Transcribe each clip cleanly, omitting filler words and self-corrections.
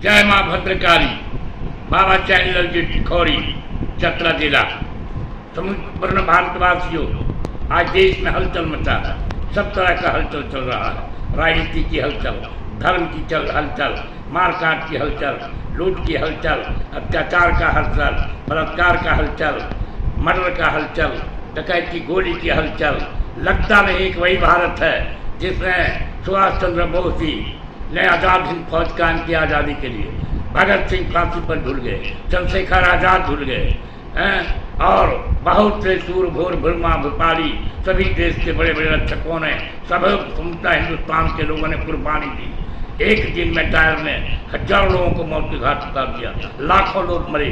जय माँ भद्रकाली। बाबा चैनल जी टिखौरी, चतरा जिला। संपूर्ण भारतवासियों, आज देश में हलचल मचा है। सब तरह का हलचल चल रहा है। राजनीति की हलचल, धर्म की हलचल, मारकाट की हलचल, लूट की हलचल, अत्याचार का हलचल, बलात्कार का हलचल, मर्डर का हलचल, डकैती गोली की हलचल। लगता नहीं कि वही भारत है जिसमें सुभाष चंद्र बोस जी ने आज़ाद हिंद फौज कायम किया आज़ादी के लिए। भगत सिंह फांसी पर झूल गए, चंद्रशेखर आज़ाद झूल गए और बहुत से सूरभोर भुरमा भूपाली सभी देश के बड़े बड़े रक्षकों ने, सब समूचा हिंदुस्तान के लोगों ने कुर्बानी दी। एक दिन में टायर ने हजारों लोगों को मौत के घाट उतार दिया, लाखों लोग मरे।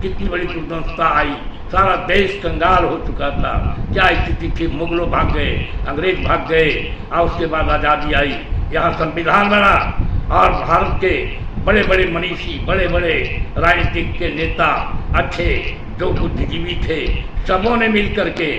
कितनी बड़ी दुर्दशा आई, सारा देश कंगाल हो चुका था। क्या स्थिति थी, मुगलों भाग गए, अंग्रेज भाग गए और उसके बाद आज़ादी आई। यहाँ संविधान बना और भारत के बड़े बड़े मनीषी, बड़े बड़े राजनीतिक के नेता, अच्छे जो बुद्धिजीवी थे, सबों ने मिलकर के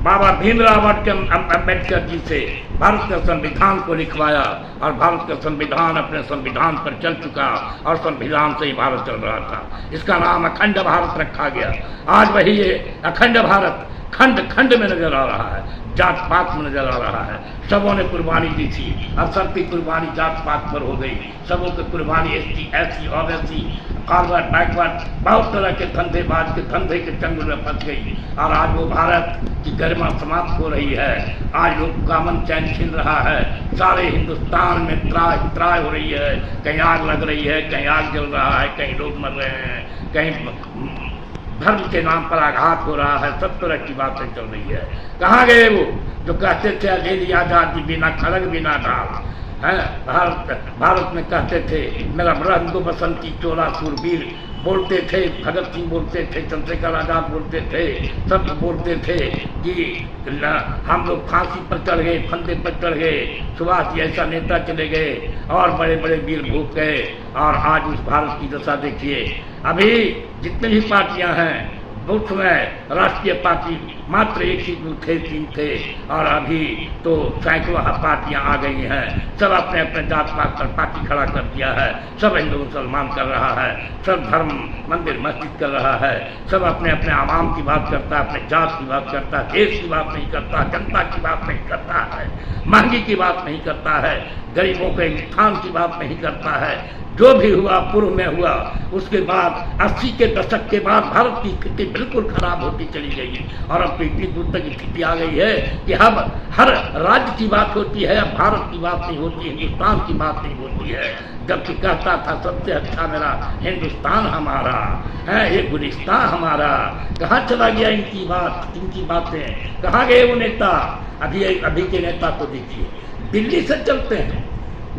बाबा भीमराव अम्बेडकर जी से भारत के संविधान को लिखवाया और भारत का संविधान अपने संविधान पर चल चुका और संविधान से ही भारत चल रहा था। इसका नाम अखंड भारत रखा गया। आज वही ये अखंड भारत खंड खंड में नजर आ रहा है, जात पात में नजर आ रहा है। सबों ने कुर्बानी दी थी, अब सबकी कुर्बानी जात पात पर हो गई। सबों की कुर्बानी ST, SC, OBC, forward, backward, बहुत तरह के धंधेबाज के धंधे के चंगुल में फंस गई। और आज वो भारत की गरिमा समाप्त हो रही है। आज लोग का अमन चैन छीन रहा है। सारे हिंदुस्तान में त्राय हो रही है। कहीं आग लग रही है, कहीं आग जल रहा है, कहीं लोग मर रहे हैं, कहीं धर्म के नाम पर आघात हो रहा है। सब तरह की बातें चल रही है। कहाँ गए वो जो कहते थे अकेली आजादी बिना खड़ग बिना ढाल है। भारत में कहते थे मेरा रंग बसंती चोला सूरबीर, बोलते थे भगत सिंह, बोलते थे चंद्रशेखर आजाद, बोलते थे, सब बोलते थे कि हम लोग फांसी पर चढ़ गए, फंदे पर चढ़ गए, सुभाष जी ऐसा नेता चले गए और बड़े बड़े वीर भूख गए। और आज उस भारत की दशा देखिए। अभी जितने भी पार्टियां हैं, उसमें राष्ट्रीय पार्टी मात्र एक ही थे, 3 थे, और अभी तो सैकड़ों पार्टियां आ गई हैं। सब अपने अपने जात पात पर पार्टी खड़ा कर दिया है। सब हिंदू मुसलमान कर रहा है, सब धर्म मंदिर मस्जिद कर रहा है। सब अपने अपने आवाम की बात करता है, अपने जात की बात करता है, देश की बात नहीं करता, जनता की बात नहीं करता है, महंगी की बात नहीं करता है, गरीबों के उत्थान की बात नहीं करता है। जो भी हुआ पूर्व में हुआ, उसके बाद 80 के दशक के बाद भारत की स्थिति बिल्कुल खराब होती चली गई। और अब इतनी दूर तक स्थिति आ गई है कि अब हर राज्य की बात होती है, अब भारत की बात नहीं होती, हिंदुस्तान की बात नहीं होती है। जबकि कहता था सबसे अच्छा मेरा हिंदुस्तान हमारा है, ये गुलिस्तान हमारा। कहाँ चला गया इनकी बात, इनकी बातें? कहाँ गए वो नेता? अभी के नेता को देखिए, दिल्ली से चलते हैं,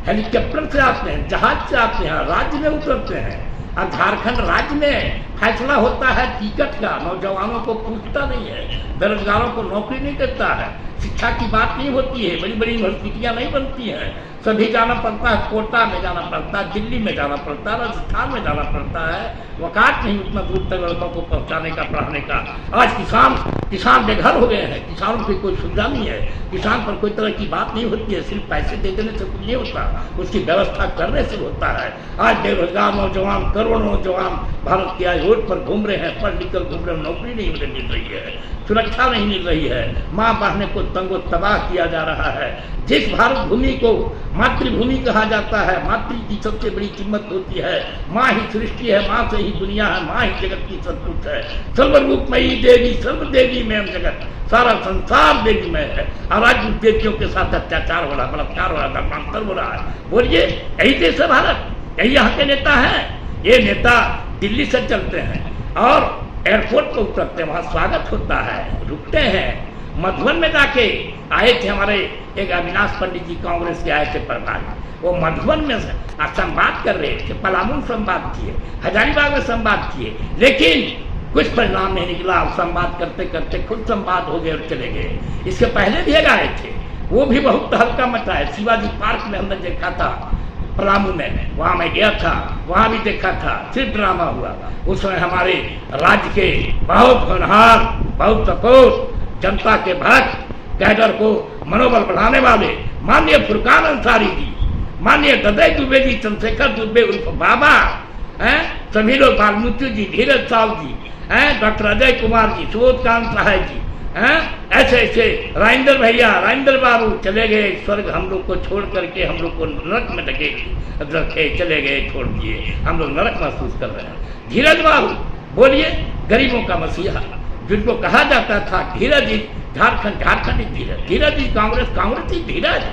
हेलीकॉप्टर से आते हैं, जहाज से आते हैं, राज्य में उतरते हैं। और झारखंड राज्य में फैसला होता है टिकट का, नौजवानों को पूछता नहीं है, बेरोजगारों को नौकरी नहीं देता है, शिक्षा की बात नहीं होती है, बड़ी बड़ी यूनिवर्सिटियां नहीं बनती हैं। सभी जाना पड़ता है, कोटा में जाना पड़ता है, दिल्ली में जाना पड़ता है, राजस्थान में जाना पड़ता है। वकात नहीं उतना दूर तक लड़कों को पहुंचाने का, पढ़ाने का। आज किसान बेघर हो गए हैं, किसानों की कोई सुविधा नहीं है, किसान पर कोई तरह की बात नहीं होती है। सिर्फ पैसे दे देने से कुछ नहीं होता, उसकी व्यवस्था करने से होता है। आज बेरोजगार नौजवान, करोड़ों नौजवान भारत के आज रोड पर घूम रहे हैं, पढ़ लिख कर घूम रहे हैं, नौकरी नहीं उन्हें मिल रही है, सुरक्षा नहीं मिल रही है, माँ बहने को तंगो तबाह किया जा रहा है। जिस भारत भूमि को मातृभूमि कहा जाता है, मातृ की सबसे बड़ी कीमत होती है। माँ ही सृष्टि है, माँ से ही दुनिया है, माँ ही जगत की सब कुछ है। सर्वरूपमयी देवी, सर्व देवी में जगत, सारा संसार देवी में है। और आज उन देवियों के साथ अत्याचार हो रहा, बलात्कार हो रहा, धर्मांतर हो रहा है। बोलिए, यही देश है भारत, यही यहाँ के नेता हैं। ये नेता दिल्ली से चलते हैं और एयरपोर्ट पर उतरते हैं, वहाँ स्वागत होता है, रुकते हैं। मधुबन में जाके आए थे हमारे एक अविनाश पंडित जी, कांग्रेस के आए थे प्रभारी, वो मधुबन में संवाद कर रहे थे, पलामू में संवाद किए, हजारीबाग में संवाद किए, लेकिन कुछ परिणाम नहीं निकला। संवाद करते करते खुद संवाद हो गए और चले गए। इसके पहले भी आए थे, वो भी बहुत हल्का मचा है। शिवाजी पार्क में हमने देखा था, पलामू में, वहाँ मैं गया था, वहाँ भी देखा था, सिर्फ ड्रामा हुआ। उस समय हमारे राज्य के बहुत होनहार, बहुत सपूत, जनता के भक्त, कैडर को मनोबल बढ़ाने वाले माननीय फुरकान अंसारी जी माननीय हृदय दुबे जी, चंद्रशेखर दुबे उर्फ बाबा, सभी लोग, वाल्मीकि जी, धीरज साहु जी, डॉक्टर अजय कुमार जी, सुबोधकांत सहाय जी, ऐसे ऐसे राजेंद्र भैया, राजेंद्र बाबू चले गए स्वर्ग, हम लोग को छोड़ करके हम लोग को नरक में रखे चले गए, छोड़ दिए, हम लोग नरक महसूस कर रहे हैं। धीरज बाबू बोलिए, गरीबों का मसीहा जिनको कहा जाता था, धीरज जी झारखंड धीरज, धीरज जी कांग्रेस ही धीरज,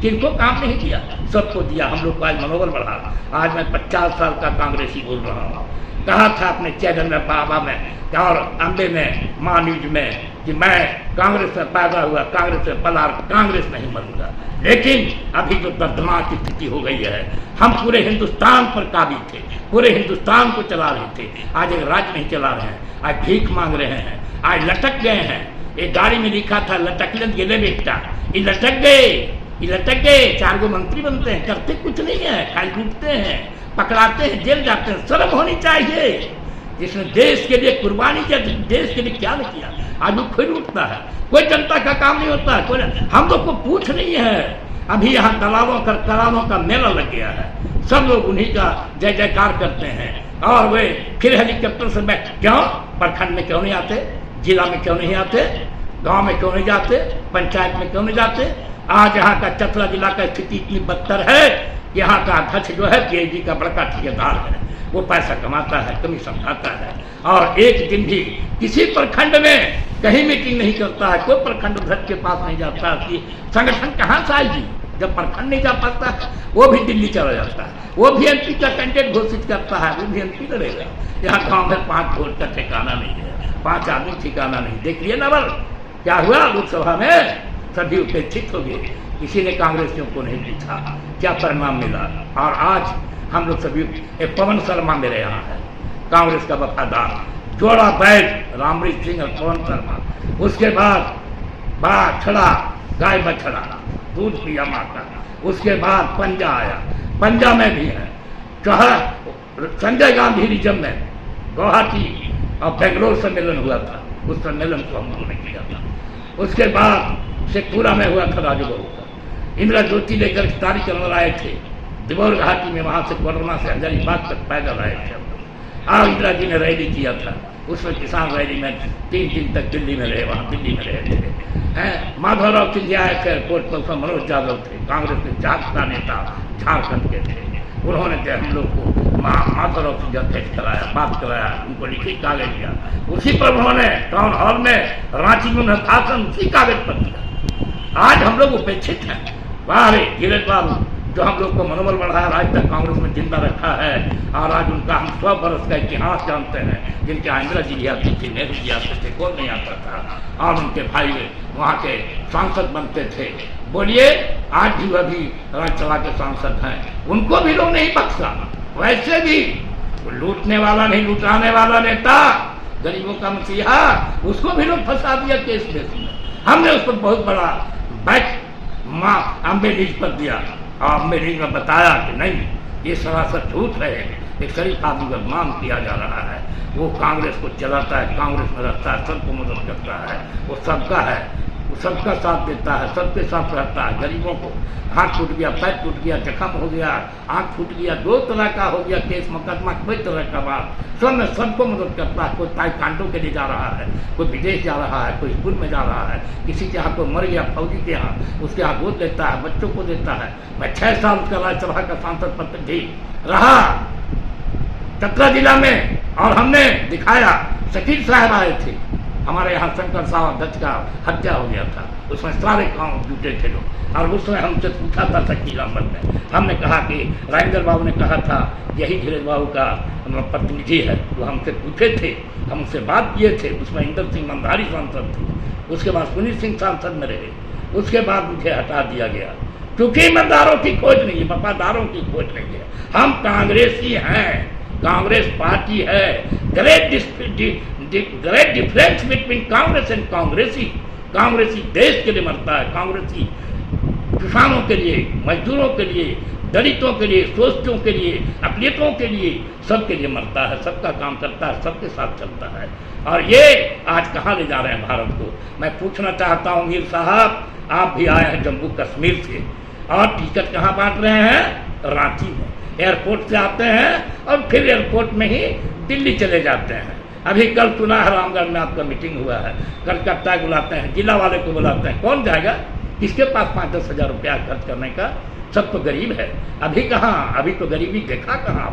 किनको काम नहीं दिया, सबको दिया। हम लोग को आज मनोबल बढ़ा। आज मैं 50 साल का कांग्रेसी बोल रहा हूँ। कहा था अपने चैनल में, बाबा में और अम्बे में, माँ न्यूज में, कि मैं कांग्रेस में पैदा हुआ, कांग्रेस में पला, कांग्रेस नहीं बनूंगा। लेकिन अभी जो दर्दनाक स्थिति हो गई है, हम पूरे हिंदुस्तान पर काबिज थे, पूरे हिंदुस्तान को चला रहे थे, आज एक राज्य नहीं चला रहे हैं, आज भीख मांग रहे हैं, आज लटक गए हैं। एक गाड़ी में लिखा था लटकलन गिले बेटा, ये लटक गए। 4 गो मंत्री बनते हैं, करते कुछ नहीं है, खाली लूटते हैं, पकड़ाते हैं, जेल जाते हैं। शर्म होनी चाहिए। जिसने देश के लिए कुर्बानी किया, देश के लिए क्या नहीं किया, आज वो खुद उठता है। कोई जनता का काम नहीं होता है, कोई हम लोग को पूछ नहीं है। अभी यहाँ तालाबों का मेला लग गया है, सब लोग उन्हीं का जय जयकार करते हैं। और वे फिर हेलीकॉप्टर से बैठ, क्यों प्रखंड में क्यों नहीं आते, जिला में क्यों नहीं आते, गांव में क्यों नहीं जाते, पंचायत में क्यों नहीं जाते। आज यहाँ का चतरा जिला का स्थिति इतनी बदतर है, यहाँ का अध्यक्ष जो है पीएचडी का बड़का ठेकेदार है, वो पैसा कमाता है, कमीशन खाता है, और एक दिन भी किसी प्रखंड में कहीं मीटिंग नहीं करता है, कोई प्रखंड अध्यक्ष के पास नहीं जाता कि संगठन कहाँ से आएगी। जब प्रखंड नहीं जा पाता है, वो भी दिल्ली चला जाता है, वो भी एमपी का कैंडिडेट घोषित करता है, वो भी एमपी लड़ेगा। यहाँ गाँव में 5 वोट का ठिकाना नहीं है, 5 आदमी ठिकाना नहीं। देख लिए ना बल क्या हुआ लोकसभा में, सभी उपेक्षित हो गए, किसी ने कांग्रेसियों को नहीं पूछा क्या परिणाम मिला। और आज हम लोग सभी, एक पवन शर्मा मेरे यहाँ है, कांग्रेस का वफादार, जोड़ा बैल, रामरीत सिंह और पवन शर्मा। उसके बाद छड़ा, गाय बछड़ा, दूध पिया माता। उसके बाद पंजा आया, पंजा में भी है, संजय गांधी रिजम में गुवाहाटी और बेंगलोर सम्मेलन हुआ था, उस सम्मेलन को हम लोगों ने किया था। उसके बाद शेखपुरा में हुआ था राजूबाबू का, इंदिरा ज्योति लेकर तारी चलने आए थे दिबौर घाटी में, वहाँ से कोरोना से हजारीबाग तक पैदल आए थे। और इंदिरा जी ने रैली किया था, उसमें किसान रैली में 3 दिन तक दिल्ली में रहे, वहाँ दिल्ली में रहे थे। माधवराव सिंधिया आए थे एयरपोर्ट पर, मनोज यादव थे, कांग्रेस के जागता नेता झारखंड के थे। उन्होंने हम लोग को माधवराव सिंधिया टेस्ट कराया, बात कराया, उनको लिखित कागज दिया, उसी पर उन्होंने टाउन हॉल में रांची में उन्होंने भाषण उसी कागज पर दिया। आज हम लोग उपेक्षित हैं। वाह रे धीरज बाबू, जो हम लोग को मनोबल बढ़ाया, आज तक कांग्रेस में जिंदा रखा है। और आज उनका हम 100 बरस का इतिहास जानते हैं, जिनके इंदिरा जी आती थी, नेहरू जी आते थे, कौन नहीं आता था। और उनके भाई वहाँ के सांसद बनते थे। बोलिए, आज भी वह भी राज्यसभा के सांसद हैं, उनको भी लोग नहीं बख्शा। वैसे भी लूटने वाला नहीं, लुटाने वाला नेता, गरीबों का मसीहा, उसको भी लोग फंसा दिया केस में। हमने उसको बहुत बड़ा बैक अम्बे न्यूज पर दिया, और अम्बे न्यूज में बताया कि नहीं, ये सरासर झूठ है, एक शरीफ आदमी का मान किया जा रहा है, वो कांग्रेस को चलाता है, कांग्रेस में रहता है, सबको मदद करता है, वो सबका है, वो सबका साथ देता है, सबके साथ रहता है। गरीबों को हाथ टूट गया, पैर टूट गया, जख्म हो गया, आँख फूट गया, 2 तरह का हो गया केस मुकदमा, कोई तरह का बात, सब में सबको मदद करता है। कोई ताइक्वांडो के लिए जा रहा है, कोई विदेश जा रहा है, कोई स्कूल में जा रहा है, किसी के यहाँ कोई मर गया फौजी के यहाँ, उसके यहाँ गोद देता है, बच्चों को देता है। मैं 6 साल उसका राज्यसभा का सांसद पद भी रहा चतरा जिला में, और हमने दिखाया। शकील साहब आए थे हमारे यहाँ, शंकर साहब अध्यक्ष का हत्या हो गया था, उसमें सारे गाँव जुटे थे लोग। और उसमें हमसे पूछा था शकील अहमद ने, हमने कहा कि राजेंद्र बाबू ने कहा था यही धीरज बाबू का प्रतिनिधि है, तो हमसे पूछे थे, हम उससे बात किए थे। उसमें इंदर सिंह मंधारी सांसद थे, उसके बाद सुनील सिंह सांसद में रहे, उसके बाद मुझे हटा दिया गया, क्योंकि ईमानदारों की खोज नहीं है, वफादारों की खोज नहीं है। हम कांग्रेसी हैं, कांग्रेस पार्टी है। Great difference between Congress and कांग्रेसी। कांग्रेसी देश के लिए मरता है, कांग्रेसी किसानों के लिए, मजदूरों के लिए, दलितों के लिए, शोषितों के लिए, अकलियतों के लिए, सबके लिए मरता है, सबका काम करता है, सबके साथ चलता है। और ये आज कहाँ ले जा रहे हैं भारत को। मैं पूछना चाहता हूँ मीर साहब, आप भी आए हैं जम्मू कश्मीर से, और टिकट कहाँ बांट रहे हैं? रांची में। एयरपोर्ट से आते हैं और फिर एयरपोर्ट में ही दिल्ली चले जाते हैं। अभी कल सुना है रामगढ़ में आपका मीटिंग हुआ है, कलकत्ता बुलाते हैं, जिला वाले को बुलाते हैं, कौन जाएगा? किसके पास 5-10 हज़ार रुपया खर्च करने का? सब तो गरीब है। अभी कहाँ, अभी तो गरीबी देखा कहाँ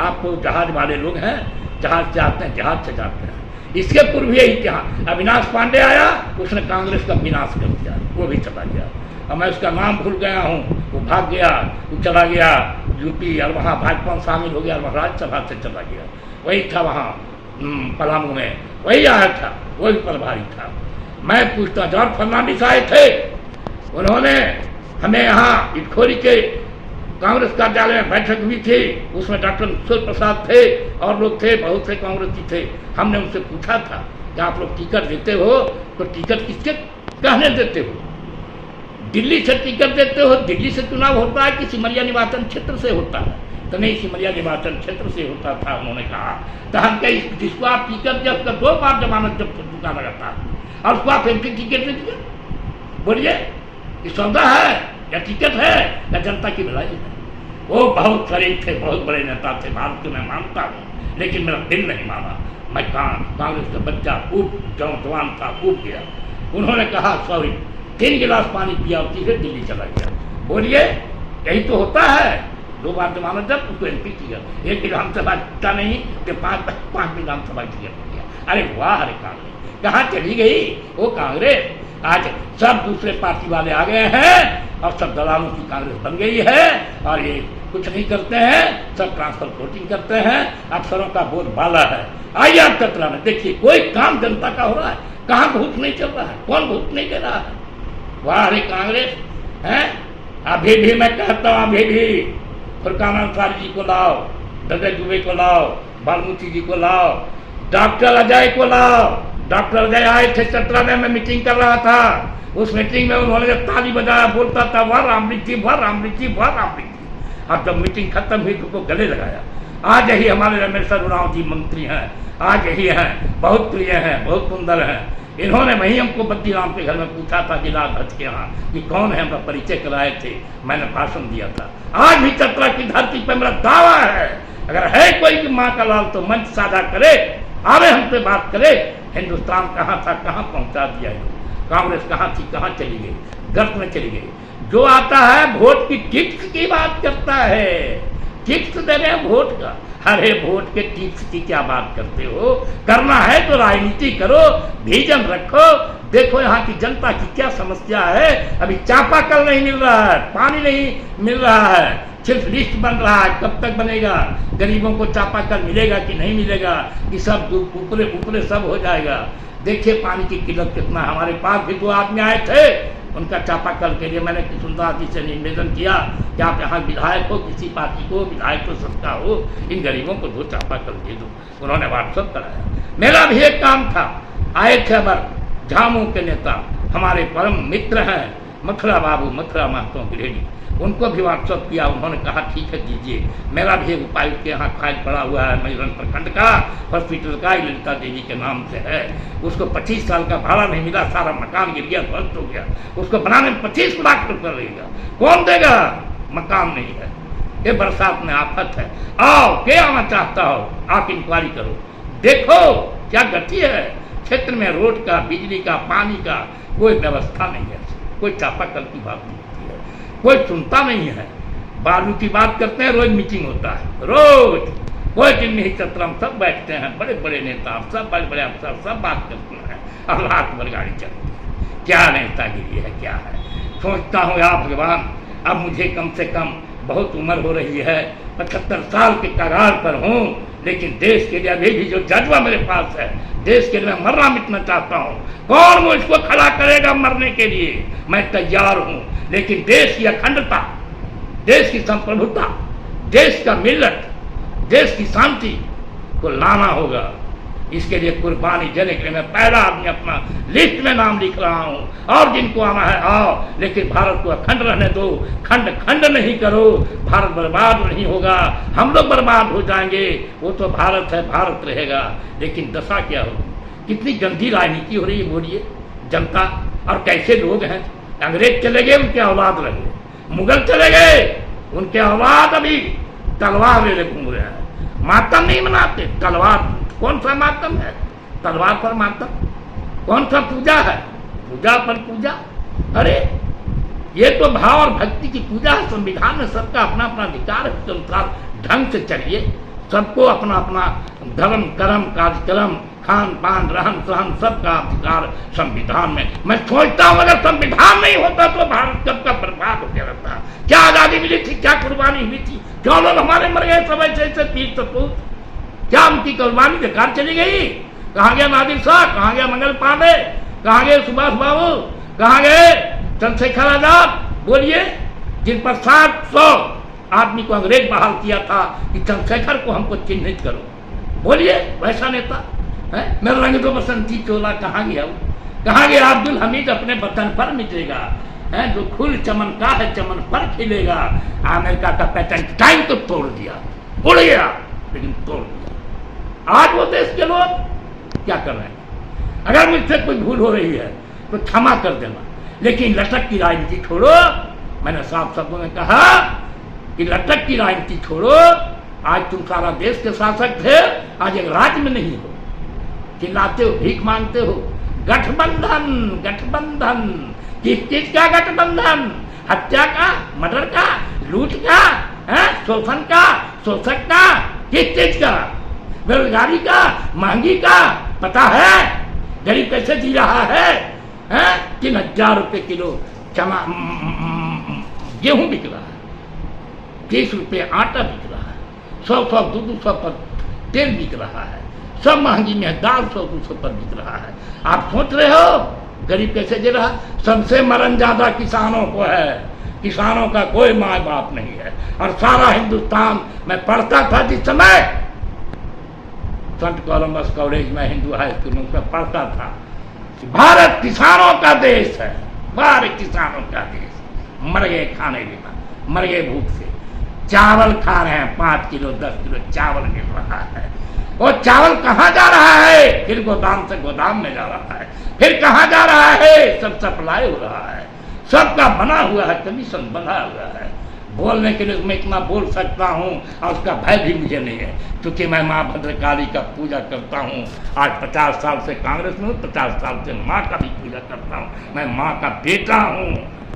आपको जहाज वाले लोग हैं, जहाज से आते हैं, जहाज से जाते हैं। इसके पूर्व यही क्या अविनाश पांडे आया, उसने कांग्रेस का विनाश कर दिया, वो भी चला गया। अब मैं उसका नाम भूल गया हूँ, वो भाग गया, वो चला गया यूपी और वहाँ भाजपा में शामिल हो गया और वहाँ राज्यसभा से चला गया। वही था वहाँ पलामू में, वही आया था, वही प्रभारी था। मैं पूछता जॉर्ज फर्नांडिस आए थे, उन्होंने हमें यहाँ इटखोरी के कांग्रेस कार्यालय में बैठक हुई थी, उसमें डॉक्टर ईश्वर प्रसाद थे और लोग थे, बहुत से कांग्रेसी थे। हमने उनसे पूछा था कि आप लोग टिकट देते हो तो टिकट किसके कहने देते हो? दिल्ली से टिकट देते हो? दिल्ली से चुनाव होता है कि सिमरिया निर्वाचन क्षेत्र से होता है? तो नहीं, सिमरिया निर्वाचन क्षेत्र से होता था। उन्होंने कहा तो हम कहीं जिसको आप टिकट दिया उसका 2 बार जमानत जब चुका लगातार और उसको आप एमपी टिकट दे दिए। बोलिए ये सौदा है या टिकट है या जनता की भलाई है? वो बहुत शरीफ थे, बहुत बड़े नेता थे, भारत को मैं मानता हूँ, लेकिन मेरा दिल नहीं माना। मैं कांग्रेस का बच्चा खूब जवान था, खूब गया। उन्होंने कहा सॉरी, 3 गिलास पानी पिया और सीधे दिल्ली चला गया। बोलिए यही तो होता है। 2 बार जमानत जब उसको एमपी किया, 1 विधानसभा जीता नहीं कि 5 विधानसभा किया। अरे वाह, अरे कांग्रेस कहाँ चली गई वो कांग्रेस? आज सब दूसरे पार्टी वाले आ गए हैं और सब दलालों की कांग्रेस बन गई है और ये कुछ नहीं करते हैं, सब ट्रांसफर वोटिंग करते हैं, अफसरों का बोलबाला है। आइए आप चतरा में देखिए, कोई काम जनता का हो रहा है? कहाँ भूख नहीं चल रहा है? कौन भूख नहीं दे रहा है? वाह रे कांग्रेस है। अभी भी मैं कहता हूँ, अभी भी फुरकान अंसारी जी को लाओ, ददे दुबे को लाओ, बालमूर्ति जी को लाओ, डॉक्टर अजय को लाओ। डॉक्टर अजय आए थे चतरा में, मैं मीटिंग कर रहा था। उस मीटिंग में उन्होंने जब ताली बजाया, बोलता था वाह रामलिंग जी, वाह रामलिंग जी, वाह रामलिंग जी। अब जब मीटिंग खत्म हुई तो उनको गले लगाया। आज यही हमारे रमेश उरांव जी मंत्री हैं, आज यही हैं, बहुत प्रिय हैं, बहुत सुंदर हैं। इन्होंने वही हमको बद्दी राम के घर में पूछा था जिला अध्यक्ष के यहाँ कि कौन है, हमारा परिचय कराए थे, मैंने भाषण दिया था। आज भी चतरा की धरती पर मेरा दावा है, अगर है कोई माँ का लाल तो मंच साझा करे, आवे हमसे बात करे। हिंदुस्तान कहाँ था, कहाँ पहुँचा दिया है। कांग्रेस कहाँ थी, कहाँ चली गई, गर्त में चली गई। जो आता है वोट की टिप्स की बात करता है, टिप्स दे रहे हैं वोट का। अरे वोट के टिप्स की क्या बात करते हो? करना है तो राजनीति करो, विजन रखो। देखो यहाँ की जनता की क्या समस्या है। अभी चापाकल नहीं मिल रहा है, पानी नहीं मिल रहा है, सिर्फ लिस्ट बन रहा है। कब तक बनेगा? गरीबों को चापाकल मिलेगा कि नहीं मिलेगा, कि सब ऊपरे ऊपरे सब हो जाएगा। देखिए पानी की किल्लत कितना। हमारे पास भी 2 आदमी आए थे, उनका चापाकल के लिए मैंने किशुनदास जी से निवेदन किया कि आप यहाँ विधायक हो, किसी पार्टी को विधायक तो सबका हो, इन गरीबों को 2 चापाकल दे दो। उन्होंने व्हाट्सअप कराया। मेरा भी एक काम था, आए थे अमर झामू के नेता, हमारे परम मित्र हैं मथुरा बाबू, मथुरा महतो गिरेडी, उनको भी व्हाट्सअप किया। उन्होंने कहा ठीक है दीजिए। मेरा भी एक उपायुक्त के यहाँ फाइल पड़ा हुआ है मयूरन प्रखंड का, हॉस्पिटल का, ललिता देवी के नाम से है। उसको 25 साल का भाड़ा नहीं मिला, सारा मकान गिर गया, ध्वस्त हो गया। उसको बनाने में 25 लाख रुपये लगेगा। कौन देगा? मकान नहीं है, ये बरसात में आफत है। आओ, क्या आना चाहता हो आप इंक्वायरी करो, देखो क्या गति है क्षेत्र में। रोड का, बिजली का, पानी का कोई व्यवस्था नहीं है, कोई चापाकल की बात नहीं होती है, कोई सुनता नहीं है। बालू की बात करते हैं, रोज मीटिंग होता है, रोज कोई दिन नहीं। चतरा में सब बैठते हैं, बड़े बड़े नेता, सब बड़े बड़े अफसर, सब बात करते हैं और रात भर गाड़ी चलती है। क्या नेतागिरी है, क्या है? सोचता हूँ या भगवान, अब मुझे कम से कम बहुत उम्र हो रही है, 75 साल के कगार पर हूँ, लेकिन देश के लिए अभी भी जो जज्बा मेरे पास है, देश के लिए मैं मरना मिटना चाहता हूँ। कौन मुझको खड़ा करेगा मरने के लिए? मैं तैयार हूँ, लेकिन देश की अखंडता, देश की संप्रभुता, देश का मिल्लत, देश की शांति को लाना होगा। इसके लिए कुर्बानी देने के लिए मैं पहला आदमी अपना लिस्ट में नाम लिख रहा हूँ। और जिनको आना है आओ, लेकिन भारत को अखंड रहने दो, खंड खंड नहीं करो। भारत बर्बाद नहीं होगा, हम लोग बर्बाद हो जाएंगे। वो तो भारत है, भारत रहेगा, लेकिन दशा क्या होगी? कितनी गंदी राजनीति हो रही है, बोलिए। जनता और कैसे लोग हैं, अंग्रेज चले गए, उनके औलाद रहे, मुगल चले गए, उनके औलाद अभी तलवार ले घूम रहे हैं। मातम नहीं मनाते, तलवार। कौन सा मातम है? तलवार पर मातम। कौन सा पूजा है? पूजा पर पूजा। अरे ये तो भाव और भक्ति की पूजा है। संविधान में सबका अपना अपना अधिकार है, उसके अनुसार ढंग से चलिए। सबको अपना अपना धर्म कर्म कार्यक्रम खान पान रहन सहन सबका अधिकार संविधान में। मैं सोचता हूँ अगर संविधान नहीं होता तो भारत कब का बर्बाद हो गया रहता। क्या आजादी मिली थी, क्या कुर्बानी हुई थी, क्यों लोग हमारे मर गए सब ऐसे तीर सपूत? क्या उनकी कुर्बानी बेकार चली गई? कहाँ गया नादिर शाह, कहाँ गया मंगल पांडे, कहाँ गए सुभाष बाबू, कहाँ गए चंद्रशेखर आजाद? बोलिए, जिन पर 700 आदमी को अंग्रेज बहाल किया था कि चंद्रशेखर को हमको चिन्हित करो। बोलिए, वैसा नेता है? मेरा रंग तो बसंती चोला कहाँ गया वो? कहाँ गया अब्दुल हमीद? अपने वतन पर मिटेगा है, जो फूल चमन का है चमन पर खिलेगा। अमेरिका का पेटेंट टाइम तो तोड़ दिया, उड़ गया, लेकिन तोड़ दिया। आज वो देश के लोग क्या कर रहे हैं? अगर मुझसे कोई भूल हो रही है तो क्षमा कर देना, लेकिन लटक की राजनीति छोड़ो। मैंने साफ शब्दों में कहा कि लटक की राजनीति छोड़ो। आज तुम सारा देश के शासक थे, आज एक राज्य में नहीं हो, चिल्लाते हो, भीख मांगते हो। गठबंधन, गठबंधन किस चीज का गठबंधन? हत्या का, मर्डर का, लूट का, शोषण का, शोषक का, किस चीज का? बेरोजगारी का, महंगी का पता है? गरीब कैसे जी रहा है? 3,000 रुपये किलो गेहूं बिक रहा है, 30 रुपये आटा बिक रहा है, 100 200 पर तेल बिक रहा है, सब महंगी में दाल 100-200 पर बिक रहा है। आप सोच रहे हो गरीब कैसे जी रहा? सबसे मरण ज्यादा किसानों को है। किसानों का कोई माँ बाप नहीं है। और सारा हिंदुस्तान, मैं पढ़ता था जिस समय संत कोलंबस कॉलेज में हिंदू हाई स्कूल में पढ़ता था, भारत किसानों का देश है, भारत किसानों का देश। मर गए खाने बिना, मर गए भूख से। चावल खा रहे हैं, 5 किलो 10 किलो चावल मिल रहा है। वो चावल कहाँ जा रहा है? फिर गोदाम से गोदाम में जा रहा है, फिर कहाँ जा रहा है? सब सप्लाई हो रहा है, सबका बना हुआ है, कमीशन बना हुआ है। बोलने के लिए मैं इतना बोल सकता हूँ और उसका भय भी मुझे नहीं है, क्योंकि मैं माँ भद्रकाली का पूजा करता हूँ। आज 50 साल से कांग्रेस में हूँ, 50 साल से माँ का भी पूजा करता हूँ। मैं माँ का बेटा हूँ।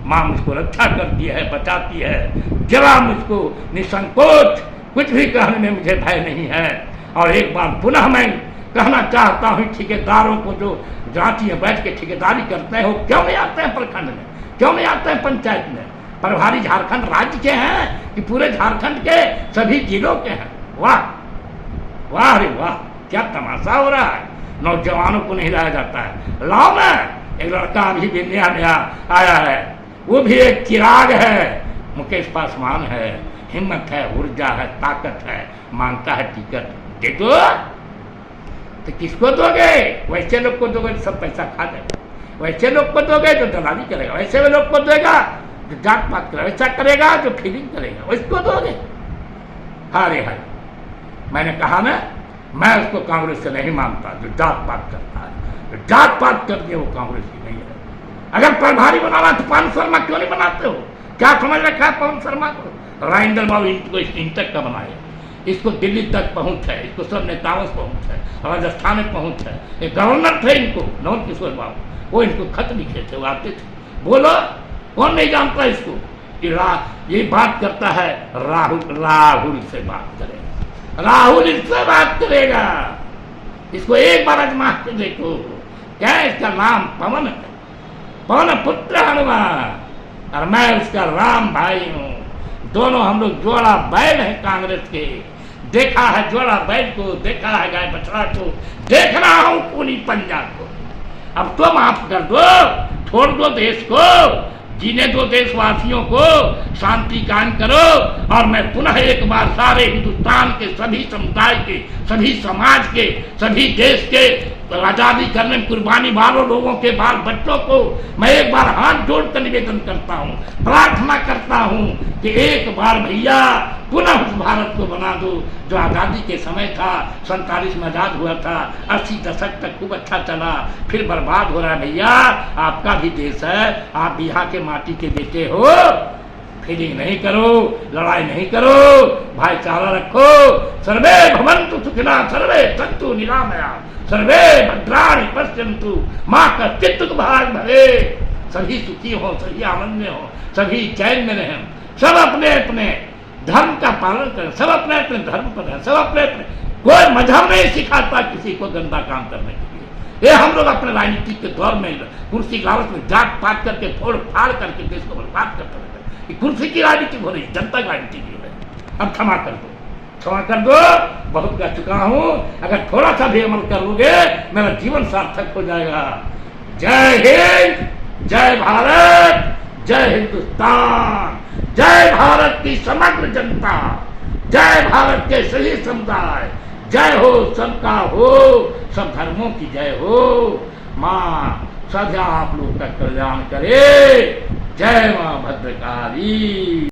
माँ मुझको रक्षा करती है, बचाती है। जरा मुझको निसंकोच कुछ भी कहने में मुझे भय नहीं है। और एक बार पुनः मैं कहना चाहता हूँ, ठेकेदारों को जो रांची में बैठ के ठेकेदारी करते हो, क्यों नहीं आते हैं प्रखंड में, क्यों नहीं आते हैं पंचायत में? प्रभारी झारखंड राज्य के हैं कि पूरे झारखंड के सभी जिलों के हैं? वाह वाह रे वाह, क्या तमाशा हो रहा है। नौजवानों को नहीं लाया जाता है। लाओ ना, एक लड़का अभी भी नया नया आया है, वो भी एक चिराग है, मुकेश पासवान है, हिम्मत है, ऊर्जा है, ताकत है, मांगता है टिकट। दे दो तो किसको दोगे? वैसे लोग को दोगे तो सब पैसा खा देगा, वैसे लोग को दोगे तो दलाली करेगा, वैसे लोग को देगा जो जात पात करेगा, वैसा करेगा जो फीलिंग करेगा, उसको दोगे। हारे हारे, मैंने कहा ना, मैं उसको कांग्रेस से नहीं मानता जो जात पात करता है। जो जात पात करती है वो कांग्रेस की नहीं है। अगर प्रभारी बनाना तो पवन शर्मा क्यों नहीं बनाते हो? क्या समझ रखा है पवन शर्मा को? राजेंद्र बाबू इनको इंटक का बनाए, इसको दिल्ली तक पहुंच है, इसको सब नेताओं से पहुंच है, राजस्थान में पहुंच है। एक गवर्नर थे इनको, नौन किशोर बाबू, वो इनको खत लिखे थे, वो आते थे। बोलो, कौन नहीं जानता इसको कि ये बात करता है राहुल से बात करेगा, राहुल इससे बात करेगा। इसको एक बार आजमा के देखो। क्या है इसका नाम? पवन है, पवन पुत्र हनुमान, और मैं उसका राम भाई हूँ। दोनों हम लोग जोड़ा बैल है कांग्रेस के। देखा है जोड़ा बैल को, देखा है गाय बछड़ा को, देख रहा हूँ पूरी पंजाब को। अब तो माफ कर दो, छोड़ दो देश को, जीने दो देशवासियों को, शांति कायम करो। और मैं पुनः एक बार सारे हिंदुस्तान के सभी समुदाय के, सभी समाज के, सभी देश के आजादी करने में कुर्बानी वालों लोगों के बाल बच्चों को मैं एक बार हाथ जोड़कर निवेदन करता हूँ, प्रार्थना करता हूँ कि एक बार भैया पुनः उस भारत को बना दो जो आज़ादी के समय था। 47 में आज़ाद हुआ था, 80 दशक तक खूब अच्छा चला, फिर बर्बाद हो रहा है। भैया आपका भी देश है, आप यहाँ के माटी के बेटे हो, फीलिंग नहीं करो, लड़ाई नहीं करो, भाईचारा रखो। सर्वे भवन्तु सुखिनः, सर्वे सन्तु निरामया, सर्वे भद्राणि पश्यन्तु माँ कश्चित् दुःखभाग् भवेत्। सभी सुखी हो, सभी आनंद में हो, सभी चैन में रहें, सब अपने अपने धर्म का पालन करें, सब अपने अपने धर्म पर रहें, सब अपने अपने। कोई मजहब नहीं सिखाता किसी को गंदा काम करने के लिए। ये हम लोग अपने राजनीति के दौर में कुर्सी लालच में जात पात करके फोड़ फाड़ करके देश को बर्बाद करते रहते। कुर्सी की राजनीति हो रही, जनता की राजनीति की हो रही। अब क्षमा कर दो, क्षमा कर दो, बहुत कर चुका हूँ। अगर थोड़ा सा भी अमल कर लोगे मेरा जीवन सार्थक हो जाएगा। जय हिंद, जय भारत, जय हिंदुस्तान, जय भारत की समग्र जनता, जय भारत के सभी समुदाय, जय हो सबका हो, सब धर्मों की जय हो। माँ सदा आप लोग का कल्याण करे। जय माँ भद्रकाली।